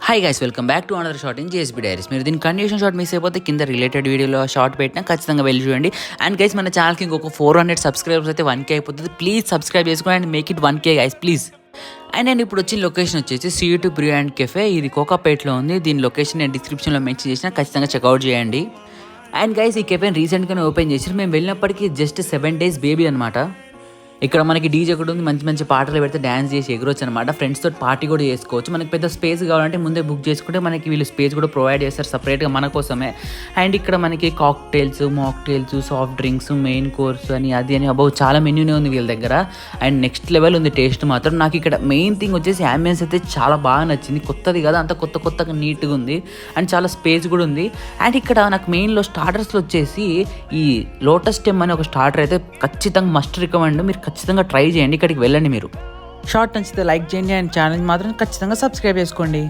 Hi guys, welcome back to another short in JSB Diaries. మీరు దీని condition short miss అయిపోతే కింద related వీడియోలో షార్ట్ పెట్టినా ఖచ్చితంగా వెళ్ళి చూడండి. అండ్ గైస్, మన ఛానల్కి ఇంకొక 400 సబ్స్క్రైబర్స్ అయితే 1K అయిపోతుంది. ప్లీజ్ సబ్స్క్రైబ్ చేసుకోండి and make it 1K guys, please. And నేను ఇప్పుడు వచ్చిన లొకేషన్ వచ్చేసి C2 బ్రూ అండ్ కెఫే. ఇది కోకాపేట్లో ఉంది. దీని లొకేషన్ నేను డిస్క్రిప్షన్లో మెన్షన్ చేసిన, ఖచ్చితంగా చెక్అవుట్ చేయండి. అండ్ గైస్, ఈ కెఫేని రీసెంట్గానే ఓపెన్ చేసి మేము వెళ్ళినప్పటికీ జస్ట్ 7 days బేబీ అనమాట. ఇక్కడ మనకి డీజే కూడా ఉంది, మంచి మంచి పాటలు పెడితే డ్యాన్స్ చేసి ఎగరొచ్చు అనమాట. ఫ్రెండ్స్ తోటి పార్టీ కూడా చేసుకోవచ్చు. మనకి పెద్ద స్పేస్ కావాలంటే ముందే బుక్ చేసుకుంటే మనకి వీళ్ళు స్పేస్ కూడా ప్రొవైడ్ చేస్తారు సపరేట్గా మన కోసమే. అండ్ ఇక్కడ మనకి cocktails, mocktails, soft drinks, main course అని అది అని అబౌవ్ చాలా మెన్యూనే ఉంది వీళ్ళ దగ్గర. అండ్ నెక్స్ట్ లెవెల్ ఉంది టేస్ట్ మాత్రం. నాకు ఇక్కడ మెయిన్ థింగ్ వచ్చేసి అంబియన్స్ అయితే చాలా బాగా నచ్చింది. కొత్తది కదా, అంత కొత్తగా నీట్గా ఉంది. అండ్ చాలా స్పేస్ కూడా ఉంది. అండ్ ఇక్కడ నాకు మెయిన్లో స్టార్టర్స్లో వచ్చేసి ఈ లోటస్ స్టెమ్ అనే ఒక స్టార్టర్ అయితే ఖచ్చితంగా మస్ట్ రికమెండ్. మీరు ఖచ్చితంగా ట్రై చేయండి, ఇక్కడికి వెళ్ళండి. మీరు షార్ట్ నచ్చితే లైక్ చేయండి అండ్ ఛానల్ మాత్రం ఖచ్చితంగా సబ్స్క్రైబ్ చేసుకోండి.